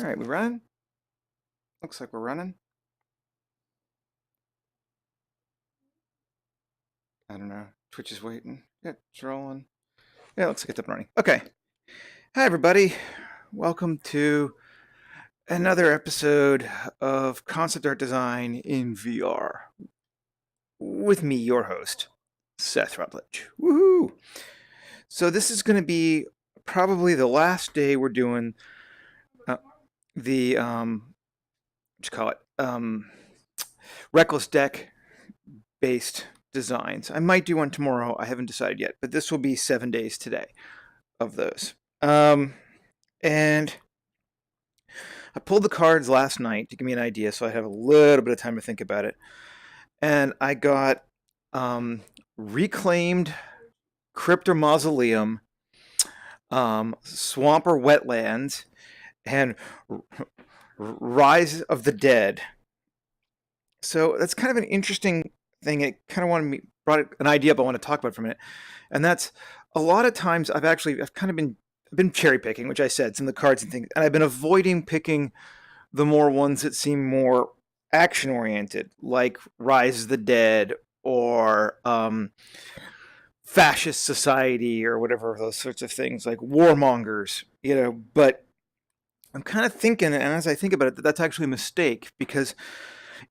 All right, we running? Looks like we're running. I don't know. Twitch is waiting. Yeah, it's rolling. Yeah, looks like it's up and running. Okay. Hi, everybody. Welcome to another episode of Concept Art Design in VR with me, your host, Seth Rutledge. Woohoo! So this is going to be probably the last day we're doing the what you call it, Reckless Deck based designs. I might do one tomorrow. I haven't decided yet, but this will be 7 days today of those. And I pulled the cards last night to give me an idea, so I have a little bit of time to think about it. And I got reclaimed Crypt or Mausoleum, Swamp or Wetlands, and Rise of the Dead. So that's kind of an interesting thing. It kind of brought an idea up I want to talk about for a minute, and that's a lot of times I've kind of been cherry picking, which I said, some of the cards and things, and I've been avoiding picking the more ones that seem more action oriented, like Rise of the Dead or Fascist Society or whatever, those sorts of things, like Warmongers, But I'm kind of thinking, and as I think about it, that that's actually a mistake, because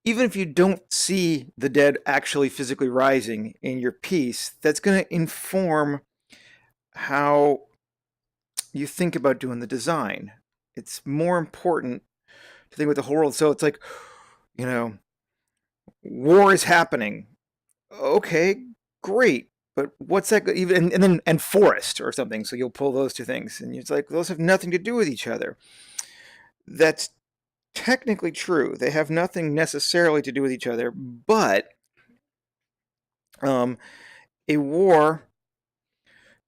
even if you don't see the dead actually physically rising in your piece, that's going to inform how you think about doing the design. It's more important to think about the whole world. So it's like, war is happening. Okay, great. But what's that even? And forest or something. So you'll pull those two things, and it's like those have nothing to do with each other. That's technically true. They have nothing necessarily to do with each other, but a war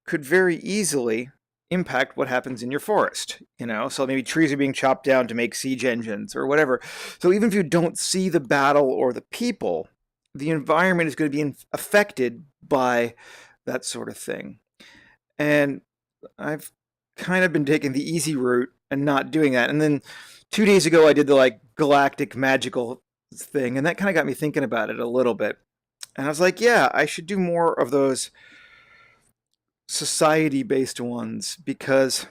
could very easily impact what happens in your forest, so maybe trees are being chopped down to make siege engines or whatever. So even if you don't see the battle or the people, the environment is going to be affected by that sort of thing. And I've kind of been taking the easy route and not doing that. And then 2 days ago I did the galactic magical thing, and that kind of got me thinking about it a little bit. And I was like, yeah, I should do more of those society-based ones, because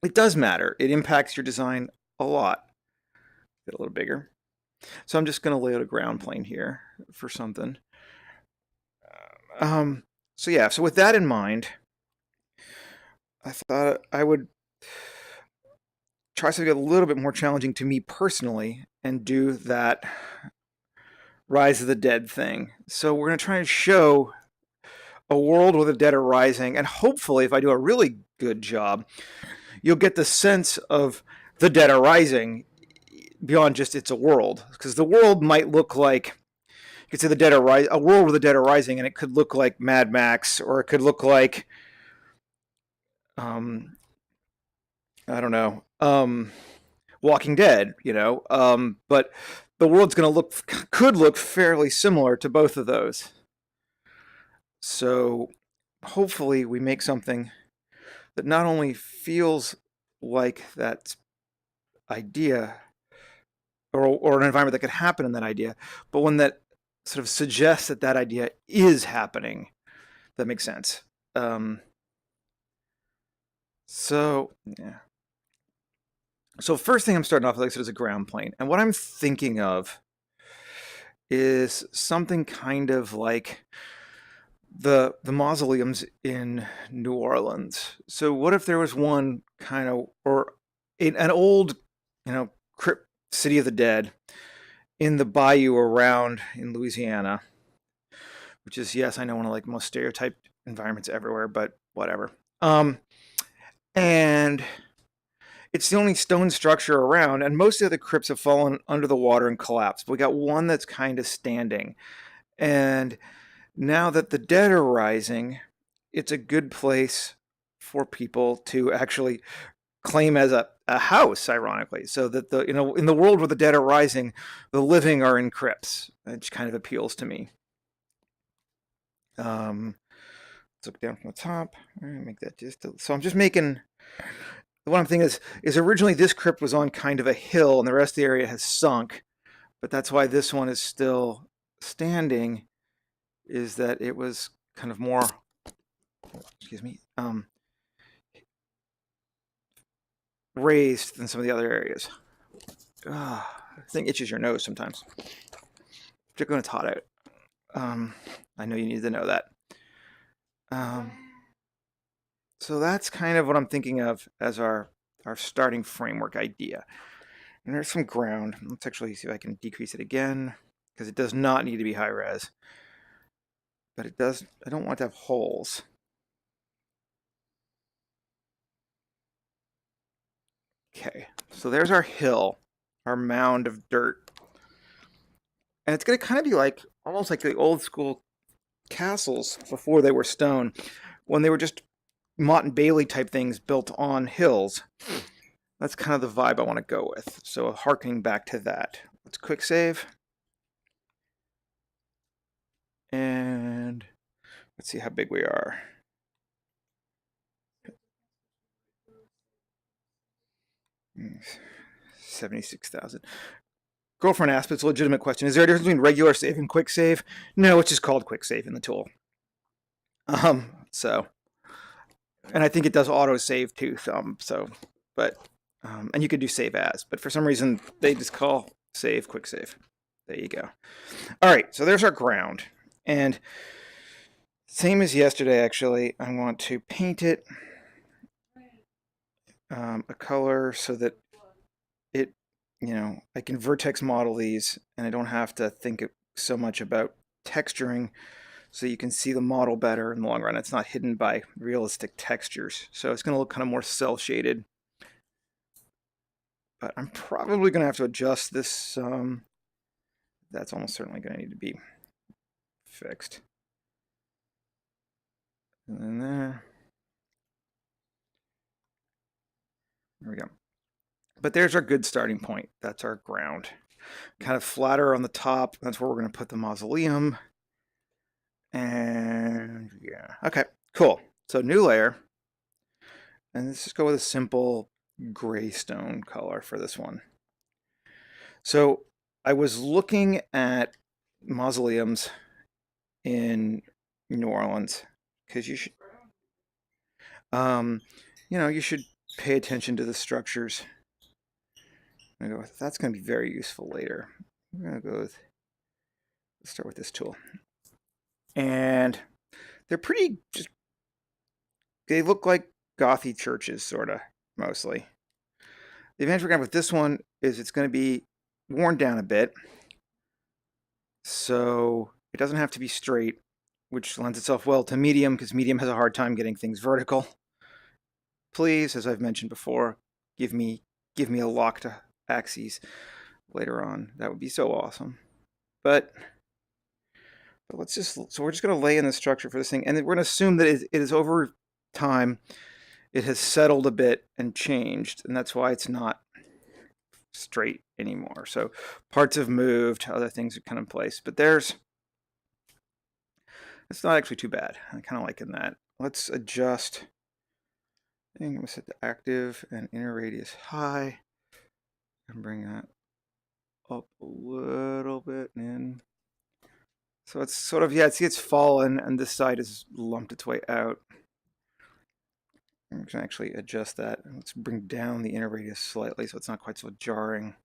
it does matter. It impacts your design a lot. Get a little bigger. So I'm just going to lay out a ground plane here for something. So with that in mind, I thought I would try something a little bit more challenging to me personally and do that Rise of the Dead thing. So we're going to try and show a world where the dead are rising, and hopefully, if I do a really good job, you'll get the sense of the dead are rising beyond just it's a world. Because the world might look like, you could say a world where the dead are rising, and it could look like Mad Max, or it could look like, I don't know, Walking Dead, but the world's could look fairly similar to both of those. So hopefully we make something that not only feels like that idea, or an environment that could happen in that idea, but one that sort of suggests that that idea is happening. That makes sense. So yeah. So first thing I'm starting off with, like I said, is a ground plane, and what I'm thinking of is something kind of like the mausoleums in New Orleans. So what if there was one kind of, or an old, crypt, city of the dead in the bayou around in Louisiana, which is, yes, I know, one of the most stereotyped environments everywhere, but whatever. And it's the only stone structure around, and most of the other crypts have fallen under the water and collapsed. But we got one that's kind of standing. And now that the dead are rising, it's a good place for people to actually claim as a house, ironically. So that in the world where the dead are rising, the living are in crypts. Which kind of appeals to me. Let's look down from the top. Make that so I'm just making what I'm thinking is originally this crypt was on kind of a hill and the rest of the area has sunk, but that's why this one is still standing, is that it was kind of more, excuse me, raised than some of the other areas. The thing itches your nose sometimes, particularly when it's hot out. I know you need to know that. So that's kind of what I'm thinking of as our starting framework idea. And there's some ground. Let's actually see if I can decrease it again, because it does not need to be high res. But it does, I don't want to have holes. Okay, so there's our hill, our mound of dirt. And it's going to kind of be like, almost like the old school castles before they were stone, when they were just Mott and Bailey type things built on hills. That's kind of the vibe I want to go with. So harkening back to that. Let's quick save. And let's see how big we are. Mm, 76,000. Girlfriend asked, but it's a legitimate question. Is there a difference between regular save and quick save? No, it's just called quick save in the tool. So, and I think it does auto save too. And you could do save as, but for some reason they just call save quick save. There you go. All right, so there's our ground, and same as yesterday. Actually, I want to paint it a color so that it, I can vertex model these, and I don't have to think so much about texturing. So you can see the model better in the long run. It's not hidden by realistic textures. So it's going to look kind of more cel-shaded. But I'm probably going to have to adjust this. That's almost certainly going to need to be fixed. And then there. There we go. But there's our good starting point. That's our ground. Kind of flatter on the top. That's where we're going to put the mausoleum. And yeah. Okay, cool. So new layer. And let's just go with a simple gray stone color for this one. So I was looking at mausoleums in New Orleans because you should, you should pay attention to the structures. I'm gonna go with, that's going to be very useful later. I'm going to go with, let's start with this tool. And they're pretty, they look like gothy churches, sort of, mostly. The advantage we're going to have with this one is it's going to be worn down a bit. So it doesn't have to be straight, which lends itself well to medium, because medium has a hard time getting things vertical. Please, as I've mentioned before, give me a lock to axes later on. That would be so awesome. But we're just going to lay in the structure for this thing, and we're going to assume that it is over time, it has settled a bit and changed, and that's why it's not straight anymore. So parts have moved, other things are kind of in place, but it's not actually too bad. I kind of liking that. Let's adjust. I'm going to set the active and inner radius high and bring that up a little bit in. So it's sort of, see, it's fallen and this side has lumped its way out. I'm going to actually adjust that. Let's bring down the inner radius slightly so it's not quite so jarring.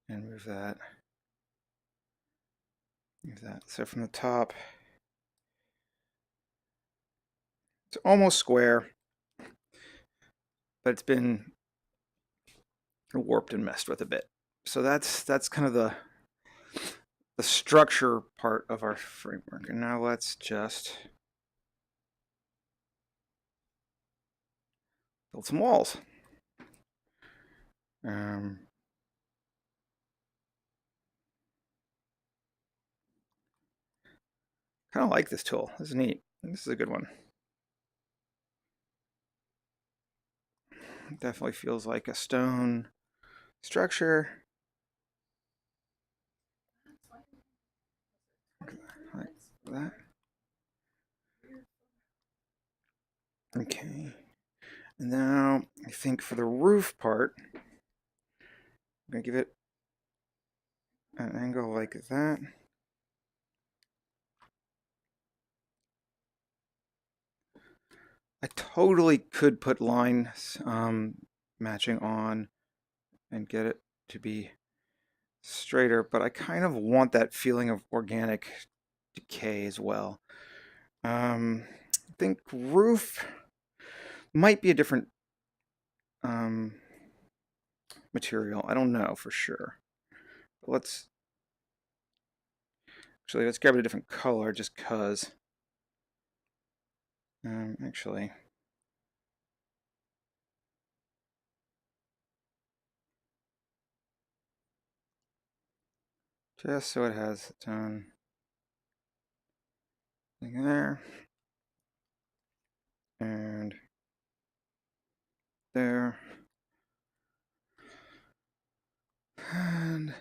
And move that. Move that. So from the top, it's almost square, but it's been warped and messed with a bit. So that's kind of the structure part of our framework. And now let's just build some walls. Kind of like this tool. This is neat. This is a good one. It definitely feels like a stone structure. Like that. Okay. And now I think for the roof part, I'm going to give it an angle like that. I totally could put lines matching on and get it to be straighter, but I kind of want that feeling of organic decay as well. I think roof might be a different material. I don't know for sure. But let's grab a different color just cause. Actually, just so it has its own thing there and there and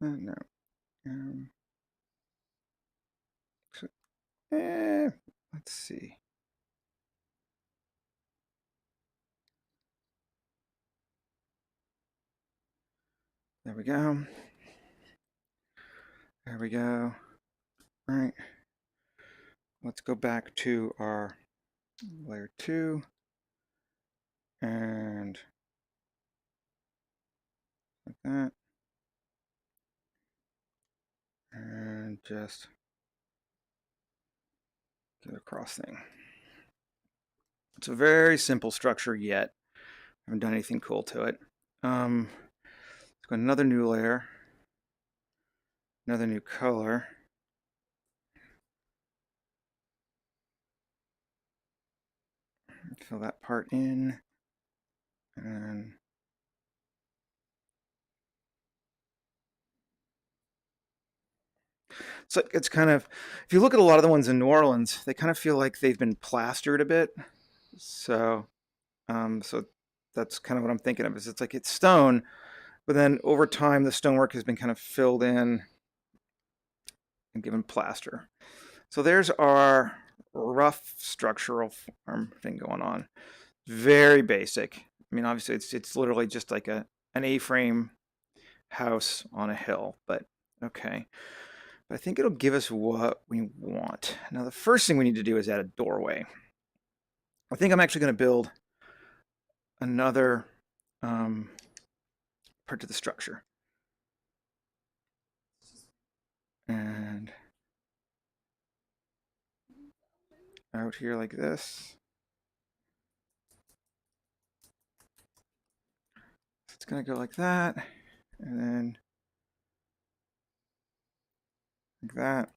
no. Um, so, let's see. There we go. There we go. All right. Let's go back to our layer 2 and like that. And just get a cross thing. It's a very simple structure yet. I haven't done anything cool to it. Let's go another new layer, another new color. Fill that part in, and so it's kind of, if you look at a lot of the ones in New Orleans, they kind of feel like they've been plastered a bit. So, so that's kind of what I'm thinking of. Is it's like it's stone, but then over time the stonework has been kind of filled in and given plaster. So there's our rough structural form thing going on. Very basic. I mean, obviously it's literally just like an A-frame house on a hill, but okay. But I think it'll give us what we want. Now the first thing we need to do is add a doorway. I think I'm actually going to build another part to the structure. And out here like this. So it's going to go like that. And then like that.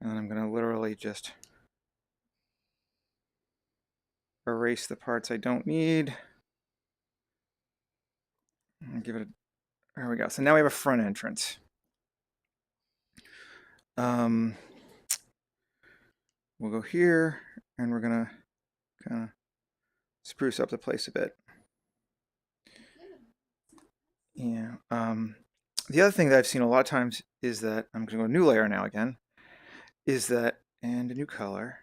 And then I'm going to literally just erase the parts I don't need. And give it a, there we go. So now we have a front entrance. We'll go here and we're going to kind of spruce up the place a bit. Yeah. The other thing that I've seen a lot of times is that, I'm going to go new layer now again, is that, and a new color,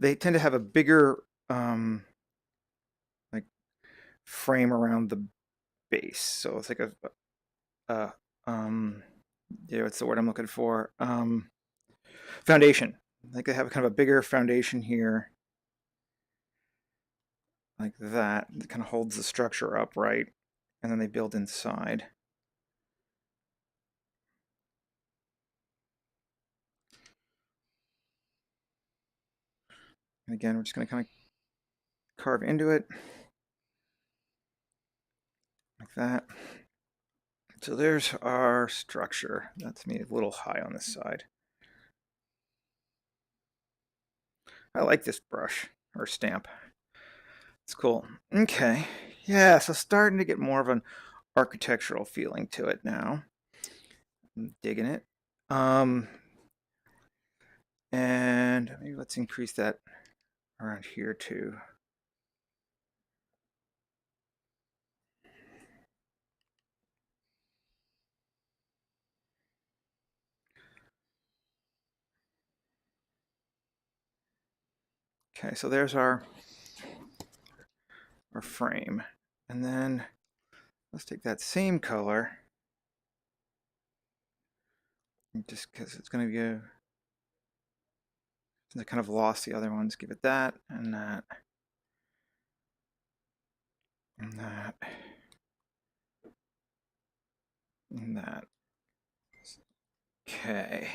they tend to have a bigger like frame around the base. So it's like yeah, what's the word I'm looking for? Foundation. Like they have kind of a bigger foundation here, like that. That kind of holds the structure upright, and then they build inside. And again, we're just going to kind of carve into it like that. So there's our structure. That's me a little high on this side. I like this brush or stamp. It's cool. Okay. Yeah, so starting to get more of an architectural feeling to it now. I'm digging it. And maybe let's increase that around here too. Okay, so there's our frame. And then let's take that same color, just because it's going to go, I kind of lost the other ones, give it that, and that, and that, and that. Okay.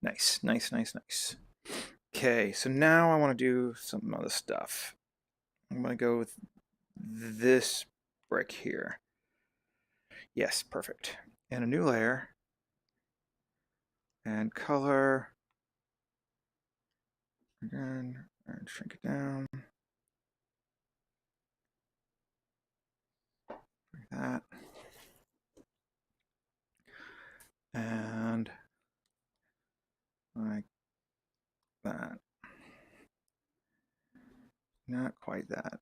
Nice, nice, nice, nice. Okay, so now I want to do some other stuff. I'm going to go with this brick here. Yes, perfect. And a new layer. And color. Again, and shrink it down. Like that. And like that. Not quite that.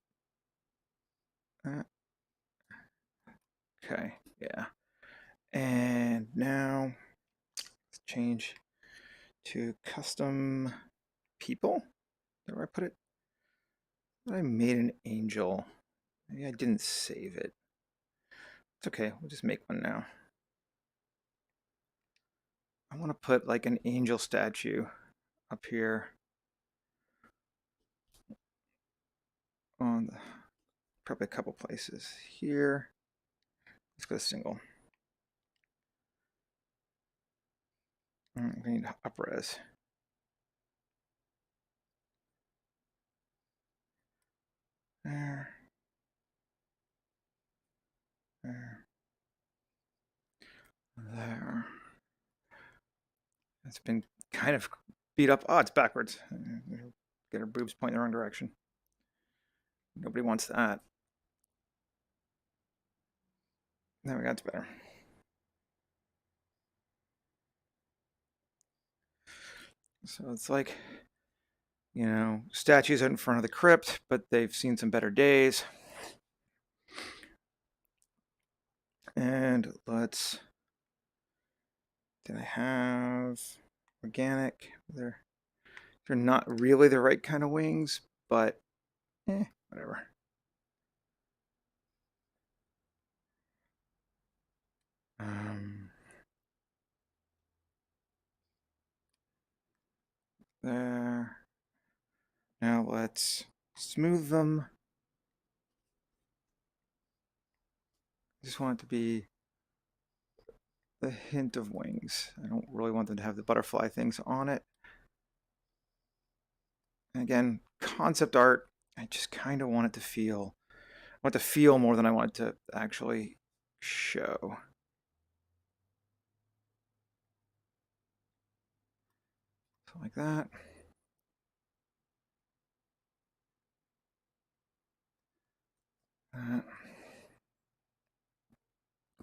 Okay, yeah. And now let's change to custom people. Is that where I put it? I made an angel. Maybe I didn't save it. It's okay, we'll just make one now. I want to put like an angel statue up here on the, probably a couple places. Here, let's go single. We need up-res. There. There. There. It's been kind of beat up. Oh, it's backwards. Get her boobs pointing the wrong direction. Nobody wants that. There we go, it's better. So it's like, you know, statues out in front of the crypt, but they've seen some better days. And let's, did I have organic? They're not really the right kind of wings, but whatever. There. Now let's smooth them. I just want it to be the hint of wings. I don't really want them to have the butterfly things on it. And again, concept art, I just kind of want it to feel, I want it to feel more than I want it to actually show. So like that.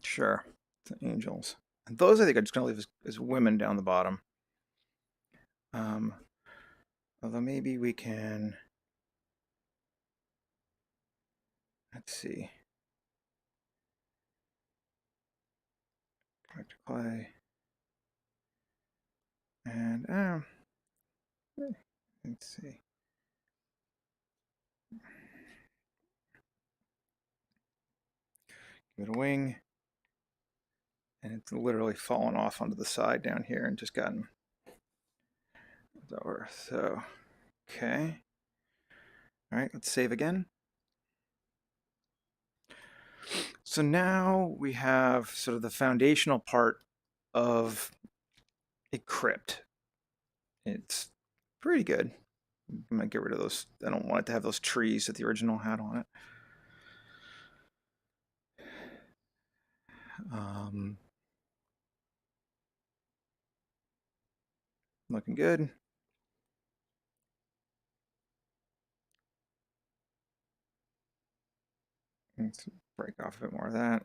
Sure, the angels. And those I think are just going to leave as women down the bottom. Although maybe we can, let's see. Back to clay. And, let's see. Give it a wing. And it's literally fallen off onto the side down here and just gotten over. So, okay. All right, let's save again. So now we have sort of the foundational part of a crypt. It's pretty good. I might get rid of those. I don't want it to have those trees that the original had on it. Looking good. Let's break off a bit more of that.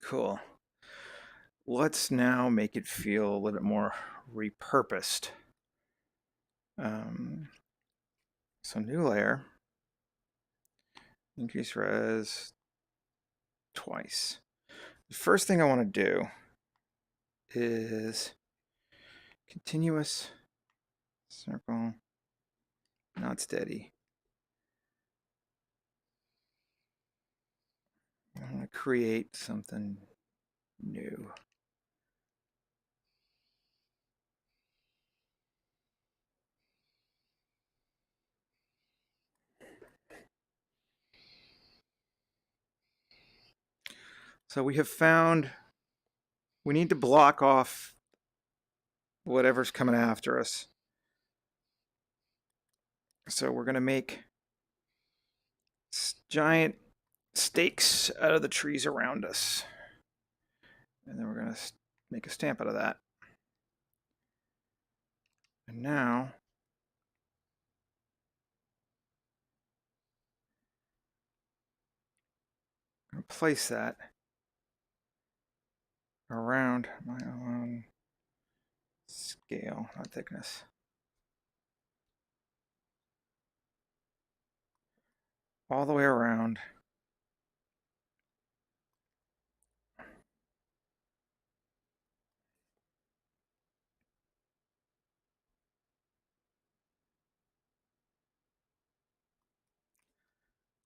Cool. Let's now make it feel a little bit more repurposed. So new layer. Increase res twice. The first thing I want to do is continuous Circle. Not steady. I'm going to create something new. So we have found we need to block off whatever's coming after us. So we're going to make giant stakes out of the trees around us. And then we're going to make a stamp out of that. And now I'm going to place that around my own scale, not thickness. All the way around.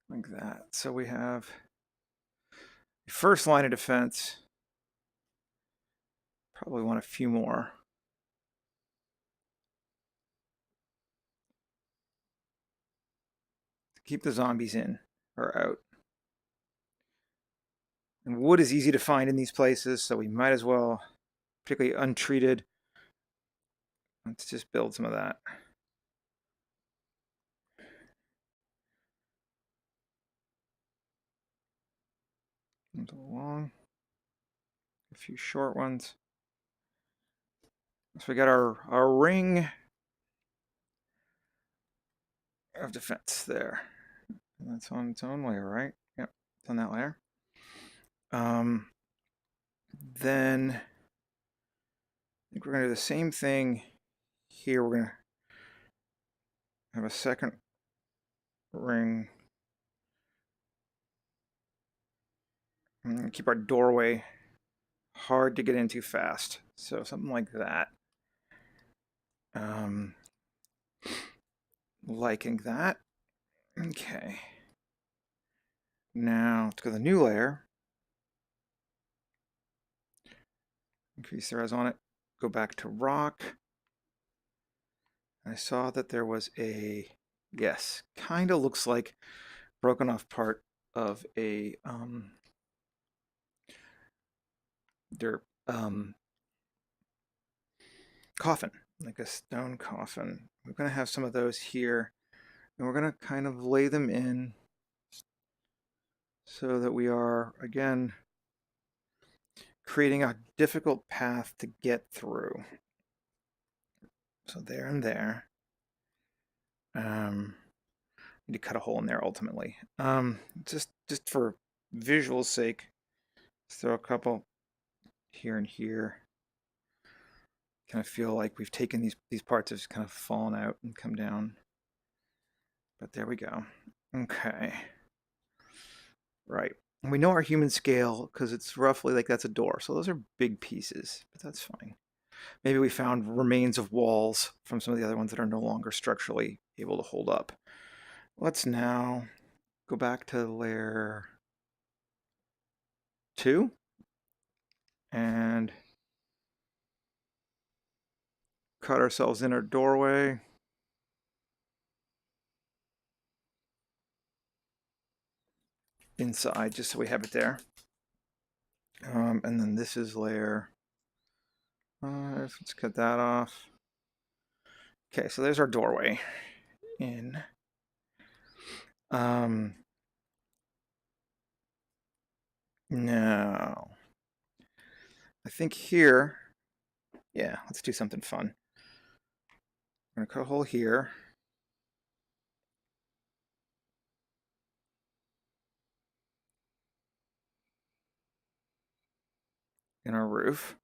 Like that. So we have the first line of defense. Probably want a few more. To keep the zombies in or out. And wood is easy to find in these places, so we might as well, particularly untreated. Let's just build some of that. Long, a few short ones. So we got our ring of defense there. And that's on its own layer, right? Yep, it's on that layer. Then I think we're going to do the same thing here. We're going to have a second ring. And keep our doorway hard to get into fast. So something like that. Liking that. Okay. Now to go to the new layer. Increase the res on it. Go back to rock. I saw that there was a, yes, kind of looks like broken off part of a coffin, like a stone coffin. We're going to have some of those here, and we're going to kind of lay them in so that we are, again, creating a difficult path to get through. So there and there. Need to cut a hole in there ultimately. Just for visual sake, let's throw a couple here and here. Kind of feel like we've taken these parts have kind of fallen out and come down. But there we go. Okay. Right. And we know our human scale because it's roughly like that's a door. So those are big pieces, but that's fine. Maybe we found remains of walls from some of the other ones that are no longer structurally able to hold up. Let's now go back to layer 2 and cut ourselves in our doorway. Inside, just so we have it there. And then this is layer 5. Let's cut that off. Okay, so there's our doorway in. Now, I think here, yeah, let's do something fun. I'm gonna cut a hole here. In our roof.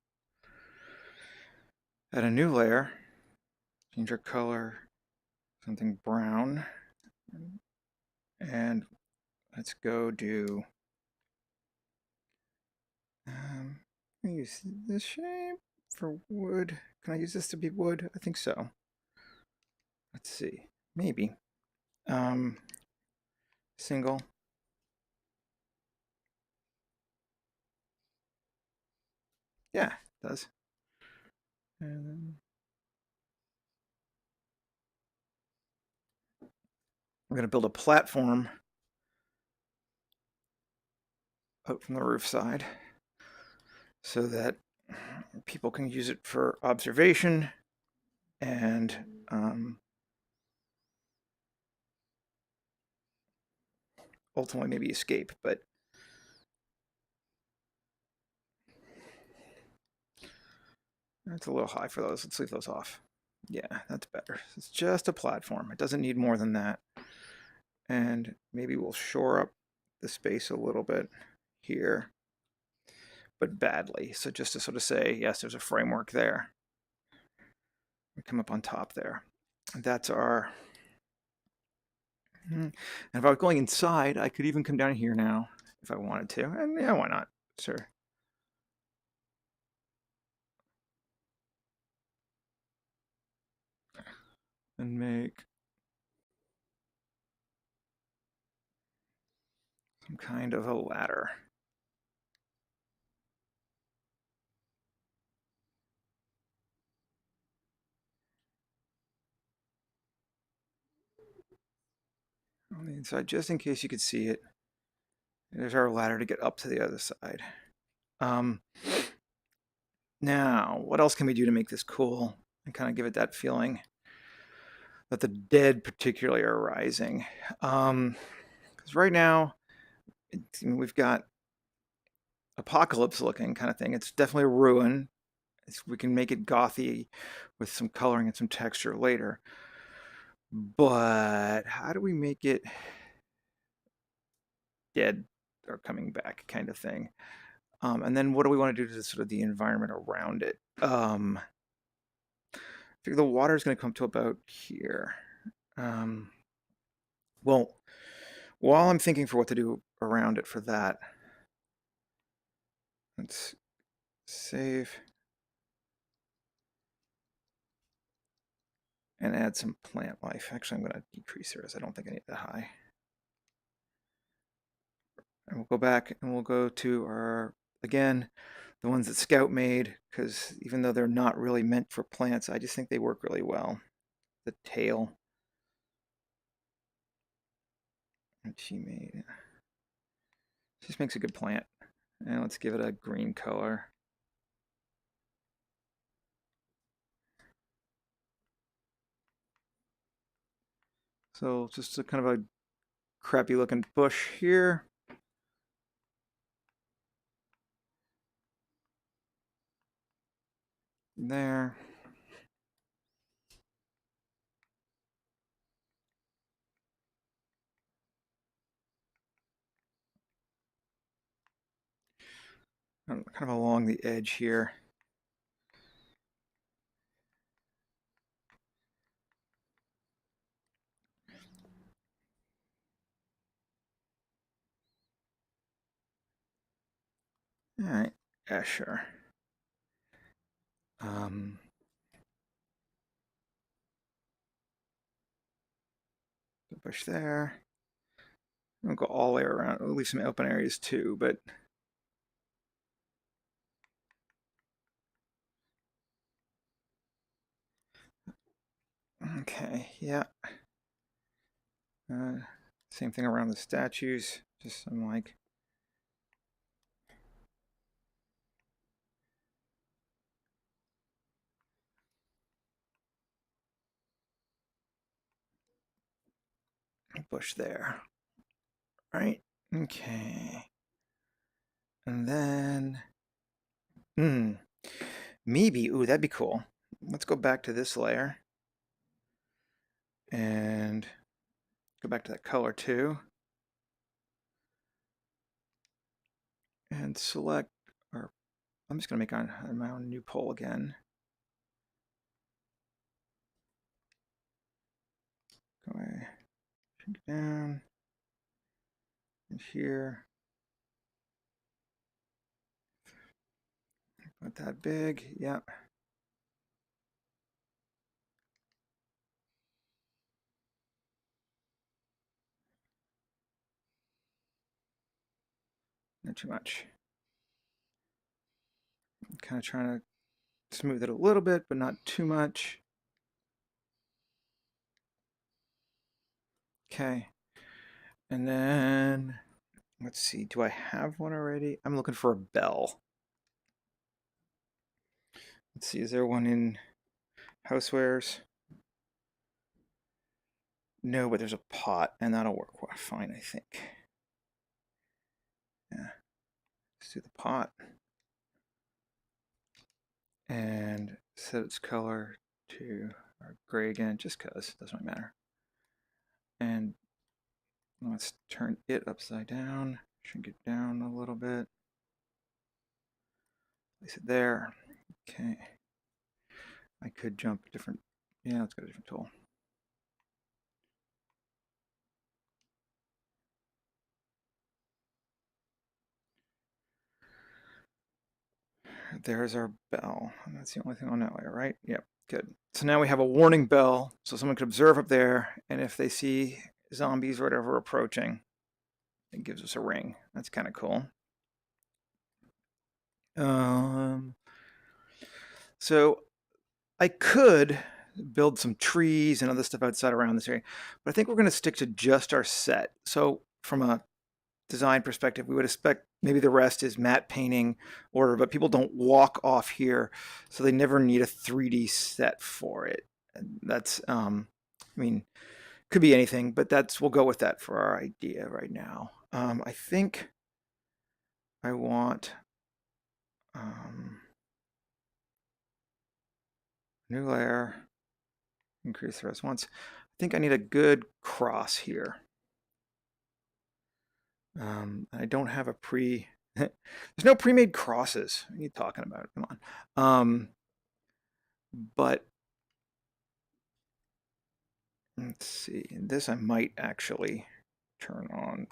Add a new layer. Change our color, something brown. And let's go do, use this shape for wood. Can I use this to be wood? I think so. let's see, maybe single. Yeah, it does. And then we're going to build a platform out from the roof side so that people can use it for observation and ultimately maybe escape. But that's a little high for those. Let's leave those off. Yeah, that's better. It's just a platform. It doesn't need more than that. And maybe we'll shore up the space a little bit here, but badly. So just to sort of say, yes, there's a framework there. We come up on top there. That's our... And if I was going inside, I could even come down here now if I wanted to. And yeah, why not? Sure. And make some kind of a ladder. On the inside, just in case you could see it. There's our ladder to get up to the other side. Now, what else can we do to make this cool and kind of give it that feeling that the dead particularly are rising? Because right now, we've got apocalypse looking kind of thing. It's definitely a ruin. We can make it gothy with some coloring and some texture later. But how do we make it dead or coming back kind of thing? And then what do we want to do to sort of the environment around it? I figure the water is going to come to about here. Well, while I'm thinking for what to do around it for that, let's save and add some plant life. Actually, I'm going to decrease theirs. I don't think I need that high. And we'll go back and we'll go to our, again, the ones that Scout made, because even though they're not really meant for plants, I just think they work really well. The tail that she made just makes a good plant. And let's give it a green color. So just a kind of a crappy looking bush here. There. Kind of along the edge here. All right, yeah, sure. The bush there. I'll go all the way around. At least some open areas too, but okay, yeah. Same thing around the statues. Just some like bush there. Right? Okay. And then, maybe, ooh, that'd be cool. Let's go back to this layer and go back to that color too. And select, or I'm just gonna make on my own new pole again. Go away, shrink it down, and here. Not that big, yep. Not too much. I'm kind of trying to smooth it a little bit, but not too much. Okay. And then, let's see, do I have one already? I'm looking for a bell. Let's see, is there one in housewares? No, but there's a pot, and that'll work fine, I think. Yeah, let's do the pot. And set its color to gray again, just because it doesn't matter. And let's turn it upside down, shrink it down a little bit. Place it there. Okay. I could jump a different, yeah, let's go to a different tool. There's our bell. And that's the only thing on that layer, right? Yep, good. So now we have a warning bell, so someone could observe up there, and if they see zombies or whatever approaching, it gives us a ring. That's kind of cool. So I could build some trees and other stuff outside around this area, but I think we're going to stick to just our set. So from a design perspective, we would expect maybe the rest is matte painting order, but people don't walk off here, so they never need a 3D set for it. And that's, I mean, could be anything, but we'll go with that for our idea right now. I think I want new layer, increase the rest once. I think I need a good cross here. I don't have a there's no pre-made crosses. What are you talking about? Come on. But let's see. This I might actually turn on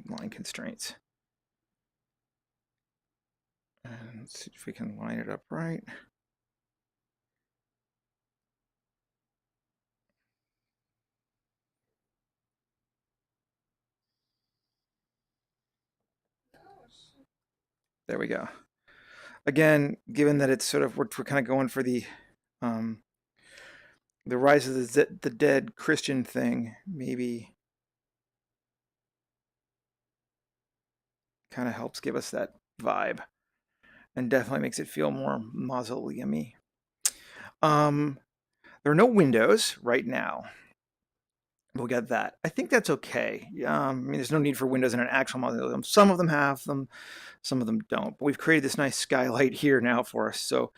line constraints. And let's see if we can line it up right. There we go. Again, given that it's sort of we're kind of going for the Rise of the Dead Christian thing, maybe kind of helps give us that vibe, and definitely makes it feel more mausoleum-y. There are no windows right now. We'll get that. I think that's okay. I mean, there's no need for windows in an actual mausoleum. Some of them have them, some of them don't. But we've created this nice skylight here now for us. So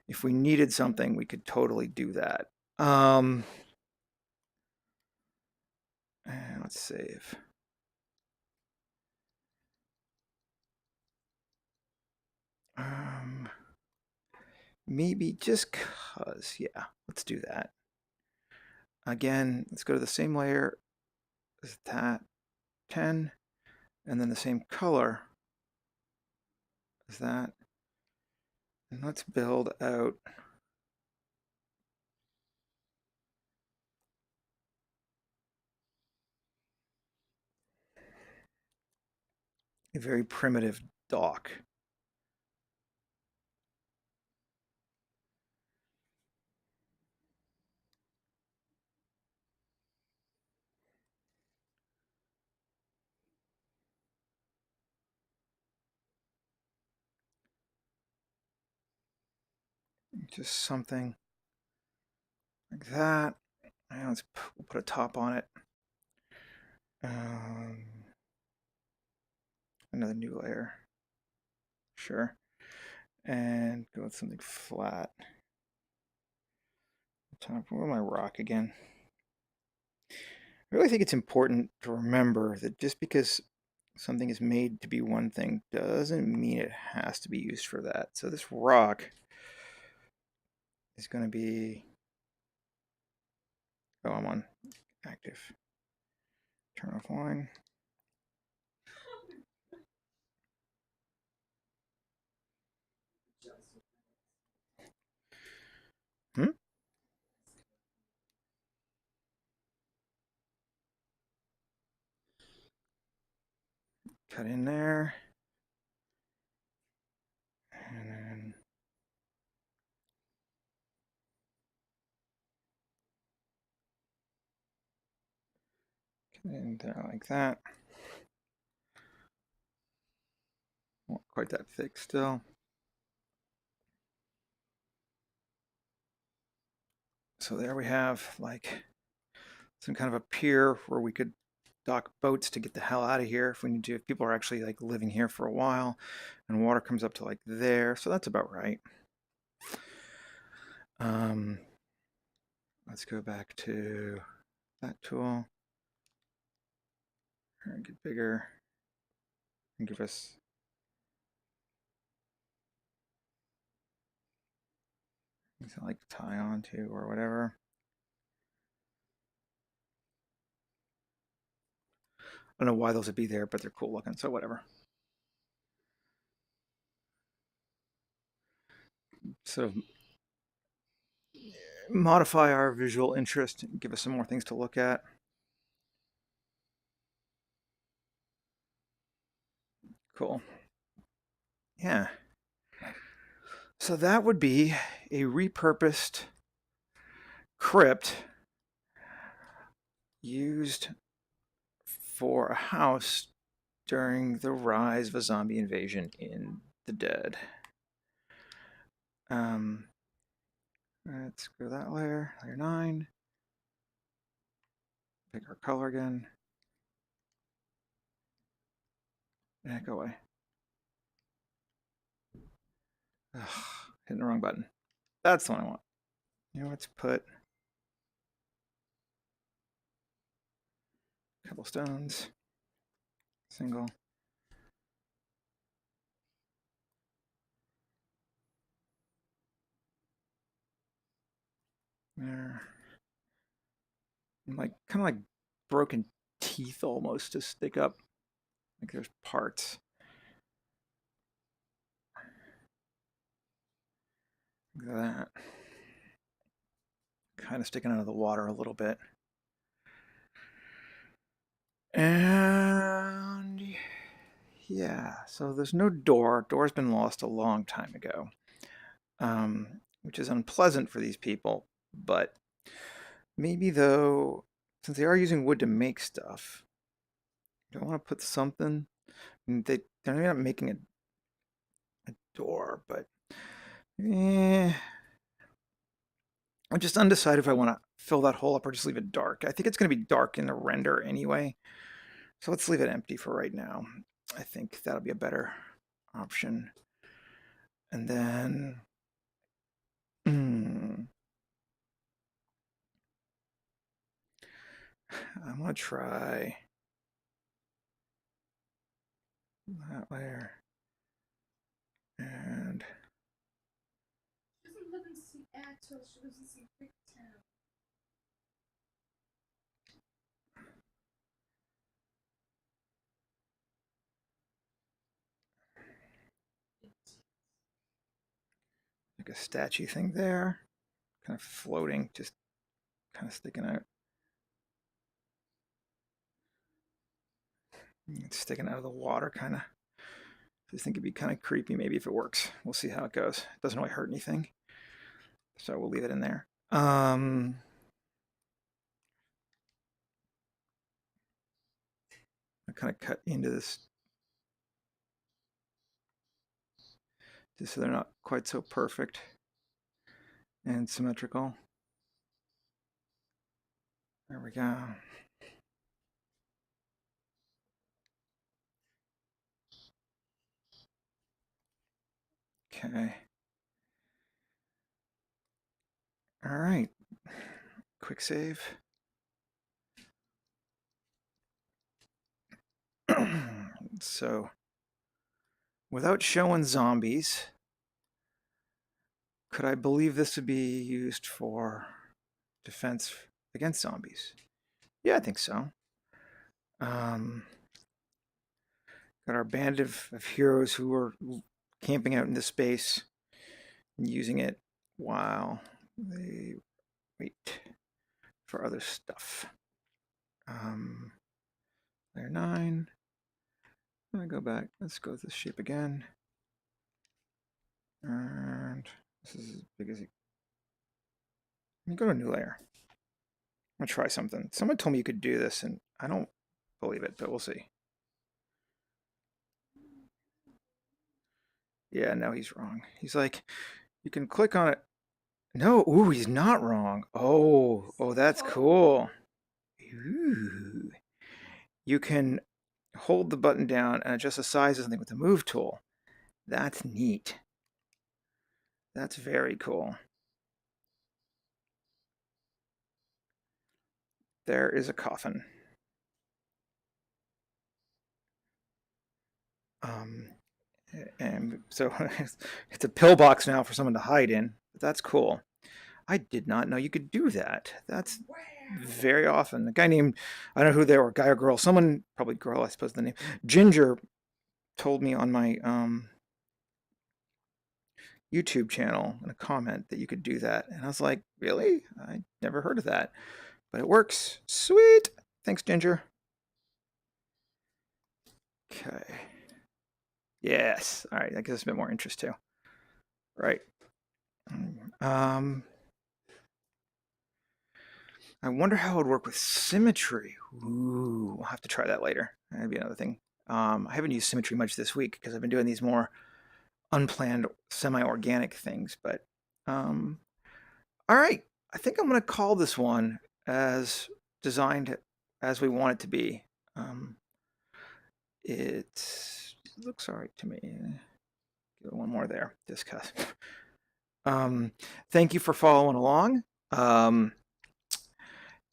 if we needed something, we could totally do that. And let's save. Maybe just cause, yeah, let's do that. Again, let's go to the same layer as that, 10, and then the same color as that. And let's build out a very primitive dock. Just something like that. And we'll put a top on it. Another new layer. Sure. And go with something flat. Where my rock again? I really think it's important to remember that just because something is made to be one thing doesn't mean it has to be used for that. So this rock is going to be, oh, I'm on active. Turn off line. Cut in there. in there like that. Not quite that thick still. So there we have like some kind of a pier where we could dock boats to get the hell out of here if we need to. If people are actually like living here for a while, and water comes up to like there, so that's about right. Let's go back to that tool and get bigger and give us things I like to tie on to or whatever. I don't know why those would be there, but they're cool looking, so whatever. Sort of modify our visual interest and give us some more things to look at. Cool. Yeah. So that would be a repurposed crypt used for a house during the rise of a zombie invasion in the dead. Let's go that layer 9. Pick our color again. Yeah, go away. Ugh, hitting the wrong button. That's the one I want. You know, let's put a couple stones. Single. There. Like kind of like broken teeth almost to stick up. Like there's parts. Look at that. Kind of sticking out of the water a little bit. And yeah, so there's no door. Door's been lost a long time ago, which is unpleasant for these people. But maybe though, since they are using wood to make stuff, do I want to put something? I mean, they're not making a door, but I'm just undecided if I want to fill that hole up or just leave it dark. I think it's going to be dark in the render anyway. So let's leave it empty for right now. I think that'll be a better option. And then, I'm going to try that layer. And she doesn't live in Seattle, she lives in Crypt. like a statue thing there, kind of floating, just kind of sticking out. It's sticking out of the water, kind of. I just think it'd be kind of creepy, maybe if it works. We'll see how it goes. It doesn't really hurt anything, so we'll leave it in there. I kind of cut into this just so they're not quite so perfect and symmetrical. There we go. Okay. All right. Quick save. So, without showing zombies, could I believe this would be used for defense against zombies? Yeah, I think so. Got our band of heroes who are camping out in this space and using it while they wait for other stuff. Layer 9. I'm gonna go back. Let's go with this shape again. And this is as big as it. Let me go to a new layer. I'm gonna try something. Someone told me you could do this, and I don't believe it, but we'll see. Yeah, no, he's wrong. He's like, you can click on it. No, ooh, he's not wrong. Oh, that's cool. Ooh. You can hold the button down and adjust the size of something with the move tool. That's neat. That's very cool. There is a coffin. Um, and so it's a pillbox now for someone to hide in. That's cool. I did not know you could do that. That's very often. A guy named, I don't know who they were, guy or girl, someone, probably girl, I suppose the name, Ginger, told me on my YouTube channel in a comment that you could do that. And I was like, really? I never heard of that. But it works. Sweet. Thanks, Ginger. Okay. Yes. All right. That gives us a bit more interest too. Right. Um, I wonder how it would work with symmetry. Ooh, we'll have to try that later. That'd be another thing. I haven't used symmetry much this week because I've been doing these more unplanned, semi-organic things. But all right, I think I'm going to call this one as designed as we want it to be. It looks all right to me. Give it one more there, just cause. Thank you for following along.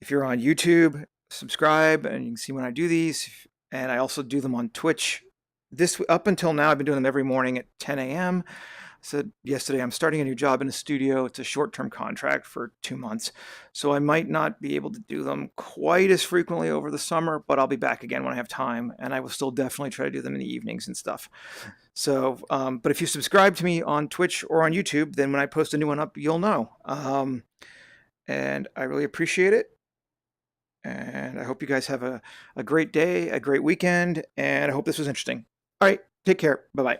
If you're on YouTube, subscribe, and you can see when I do these. And I also do them on Twitch. This up until now, I've been doing them every morning at 10 a.m. I said yesterday I'm starting a new job in a studio. It's a short-term contract for 2 months, so I might not be able to do them quite as frequently over the summer. But I'll be back again when I have time, and I will still definitely try to do them in the evenings and stuff. So, but if you subscribe to me on Twitch or on YouTube, then when I post a new one up, you'll know. And I really appreciate it. And I hope you guys have a great day, a great weekend, and I hope this was interesting. All right, take care. Bye bye.